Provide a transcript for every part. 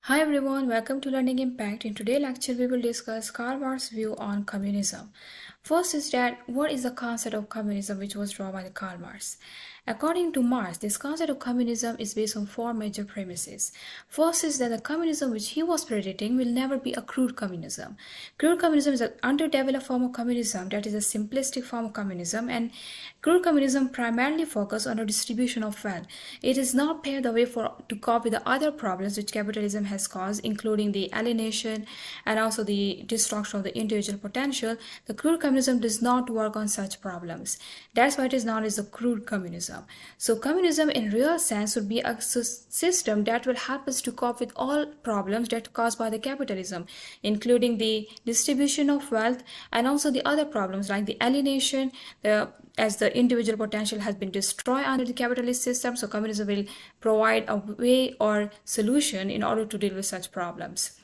Hi everyone, welcome to Learning Impact. In today's lecture, we will discuss Karl Marx's view on communism. First is that what is the concept of communism which was drawn by Karl Marx? According to Marx, this concept of communism is based on four major premises. First is that the communism which he was predicting will never be a crude communism. Crude communism is an underdeveloped form of communism, that is a simplistic form of communism, and crude communism primarily focuses on the distribution of wealth. It is not paved the way to cope with the other problems which capitalism has caused, including the alienation and also the destruction of the individual potential. The crude communism does not work on such problems. That's why it is known as the crude communism. So communism in real sense would be a system that will help us to cope with all problems that are caused by the capitalism, including the distribution of wealth and also the other problems like the alienation, as the individual potential has been destroyed under the capitalist system. So communism will provide a way or solution in order to deal with such problems.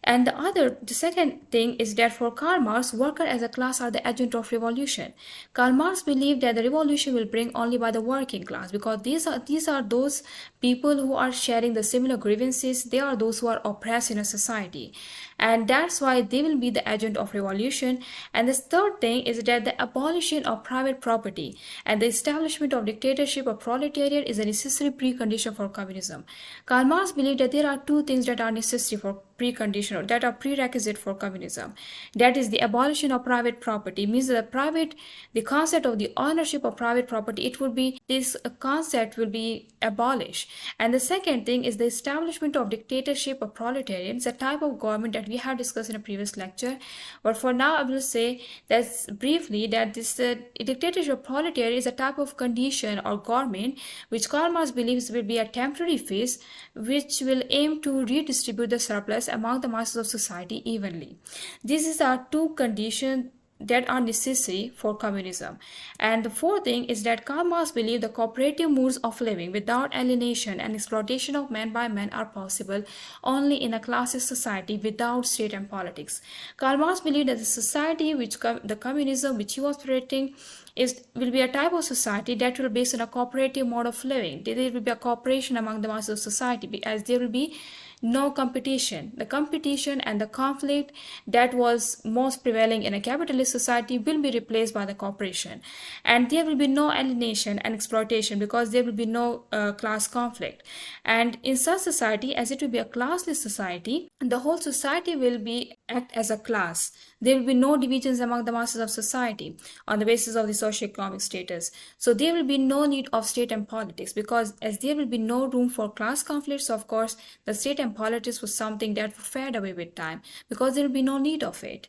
And the second thing is that for Karl Marx, workers as a class are the agent of revolution. Karl Marx believed that the revolution will bring only by the working class, because these are those people who are sharing the similar grievances. They are those who are oppressed in a society, and that's why they will be the agent of revolution. And the third thing is that the abolition of private property and the establishment of dictatorship of proletariat is a necessary precondition for communism. Karl Marx believed that there are two things that are necessary for precondition, or that are prerequisite for communism. That is the abolition of private property, means that the concept of the ownership of private property, this concept will be abolished. And the second thing is the establishment of dictatorship of proletariat. It's a type of government that we have discussed in a previous lecture, but for now I will say that briefly that this dictatorship of proletariat is a type of condition or government which Karl Marx believes will be a temporary phase, which will aim to redistribute the surplus among the masses of society evenly. These are two conditions that are necessary for communism. And the fourth thing is that Karl Marx believed the cooperative modes of living without alienation and exploitation of man by man are possible only in a classist society without state and politics. Karl Marx believed that the society the communism which he was predicting will be a type of society that will be based on a cooperative mode of living. There will be a cooperation among the masses of society, as there will be no competition. The competition and the conflict that was most prevailing in a capitalist society will be replaced by the cooperation. And there will be no alienation and exploitation, because there will be no class conflict. And in such society, as it will be a classless society, the whole society will act as a class. There will be no divisions among the masses of society on the basis of the socio-economic status. So there will be no need of state and politics, because as there will be no room for class conflicts, of course, the state and politics was something that would fade away with time, because there will be no need of it.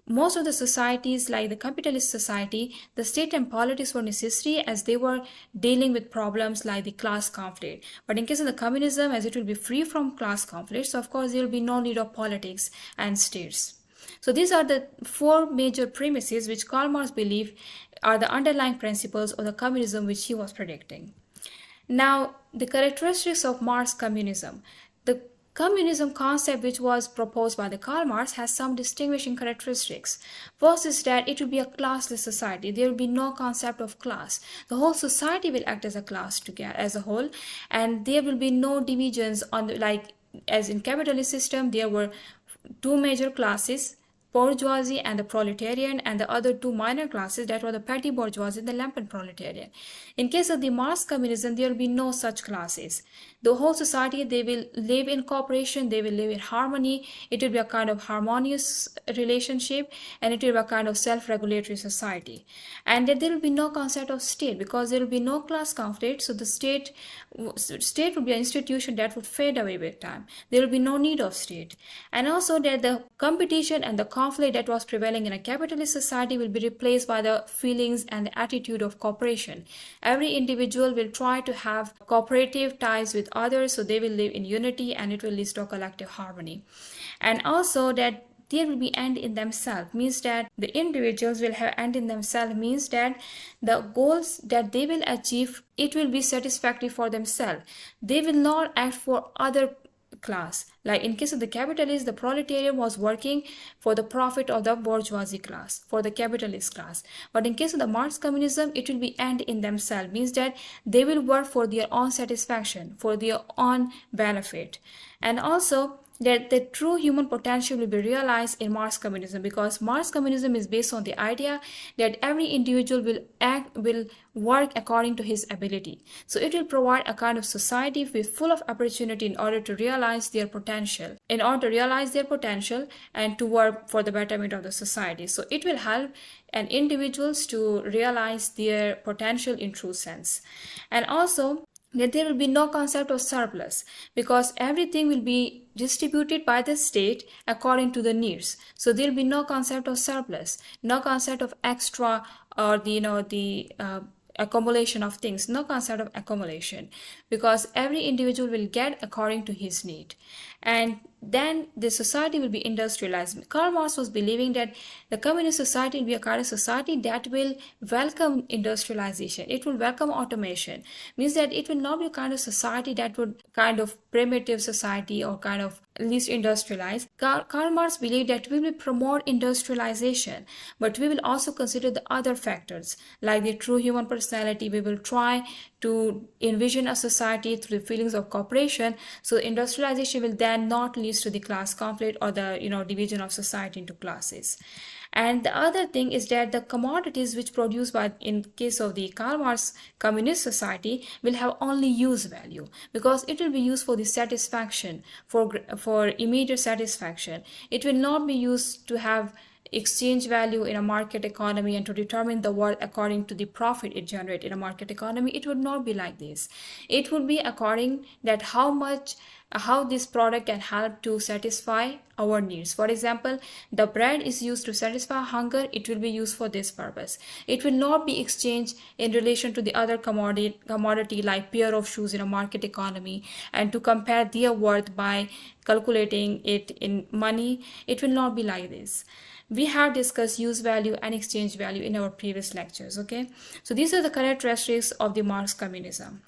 Most of the societies, like the capitalist society, the state and politics were necessary as they were dealing with problems like the class conflict. But in case of the communism, as it will be free from class conflicts, so of course there will be no need of politics and states. So these are the four major premises which Karl Marx believed are the underlying principles of the communism which he was predicting. Now, the characteristics of Marx communism. The communism concept which was proposed by the Karl Marx has some distinguishing characteristics. First is that it will be a classless society. There will be no concept of class. The whole society will act as a class together as a whole, and there will be no divisions as in capitalist system. There were two major classes, bourgeoisie and the proletarian, and the other two minor classes, that were the petty bourgeoisie and the lumpen proletarian. In case of the Marx communism, there will be no such classes. The whole society, they will live in cooperation, they will live in harmony. It will be a kind of harmonious relationship, and it will be a kind of self-regulatory society. And there will be no concept of state, because there will be no class conflict. So the state will be an institution that would fade away with time. There will be no need of state. And also that the competition and the conflict that was prevailing in a capitalist society will be replaced by the feelings and the attitude of cooperation. Every individual will try to have cooperative ties with others, so they will live in unity, and it will lead to a collective harmony. And also that there will be end in themselves, means that the individuals will have end in themselves, means that the goals that they will achieve, it will be satisfactory for themselves. They will not act for other class. Like in case of the capitalist, the proletariat was working for the profit of the bourgeoisie class, for the capitalist class. But in case of the Marx communism, it will be end in themselves, means that they will work for their own satisfaction, for their own benefit. And also that the true human potential will be realized in Marx communism, because Marx communism is based on the idea that every individual will work according to his ability. So it will provide a kind of society with full of opportunity in order to realize their potential, and to work for the betterment of the society. So it will help and individuals to realize their potential in true sense. And also that there will be no concept of surplus, because everything will be distributed by the state according to the needs. So there will be no concept of surplus, no concept of extra, or the accumulation of things, no concept of accumulation, because every individual will get according to his need. And then the society will be industrialized. Karl Marx was believing that the communist society will be a kind of society that will welcome industrialization. It will welcome automation. Means that it will not be a kind of society that would kind of primitive society or kind of least industrialized. Karl Marx believed that we will promote industrialization, but we will also consider the other factors like the true human personality. We will try to envision a society through the feelings of cooperation. So industrialization will then not lead to the class conflict or the division of society into classes. And the other thing is that the commodities which produced by, in case of the Karl Marx communist society, will have only use value, because it will be used for the satisfaction, for immediate satisfaction. It will not be used to have exchange value in a market economy and to determine the worth according to the profit it generates in a market economy. It would not be like this. It would be according that how this product can help to satisfy our needs. For example, the bread is used to satisfy hunger. It will be used for this purpose. It will not be exchanged in relation to the other commodity like pair of shoes in a market economy, and to compare their worth by calculating it in money. It will not be like this. We have discussed use value and exchange value in our previous lectures. Okay, so these are the characteristics of the Marx communism.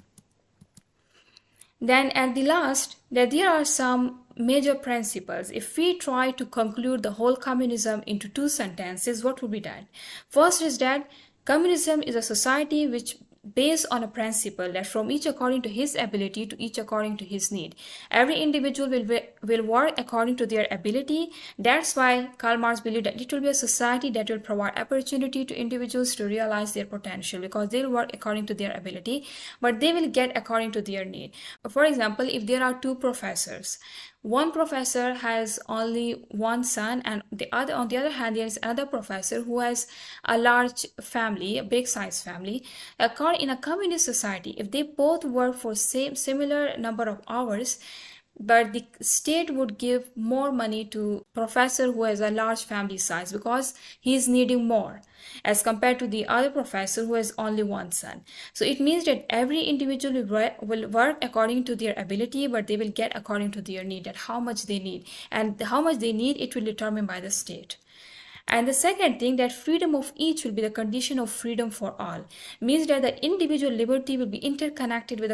Then at the last, that there are some major principles. If we try to conclude the whole communism into 2 sentences, what would be that? First is that communism is a society which based on a principle that from each according to his ability to each according to his need. Every individual will work according to their ability. That's why Karl Marx believed that it will be a society that will provide opportunity to individuals to realize their potential, because they'll work according to their ability, but they will get according to their need. For example, if there are 2 professors, one professor has only one son, and on the other hand, there is another professor who has a large family, a big size family. In a communist society, if they both work for similar number of hours, but the state would give more money to professor who has a large family size, because he is needing more as compared to the other professor who has only one son. So it means that every individual will work according to their ability, but they will get according to their need, that how much they need, and how much they need, it will determine by the state. And the second thing, that freedom of each will be the condition of freedom for all, means that the individual liberty will be interconnected with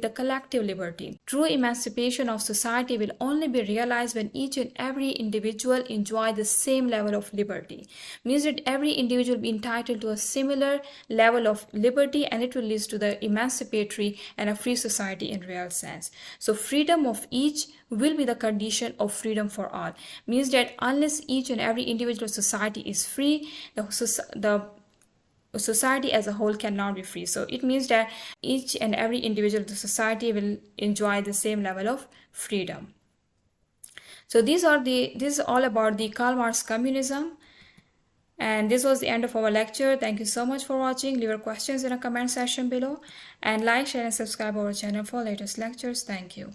the collective liberty. True emancipation of society will only be realized when each and every individual enjoy the same level of liberty, means that every individual will be entitled to a similar level of liberty, and it will lead to the emancipatory and a free society in real sense. So freedom of each will be the condition of freedom for all, means that unless each and every individual society is free, the society as a whole cannot be free. So it means that each and every individual of the society will enjoy the same level of freedom. So this is all about the Karl Marx communism. And this was the end of our lecture. Thank you so much for watching. Leave your questions in a comment section below, and like, share and subscribe our channel for latest lectures. Thank you.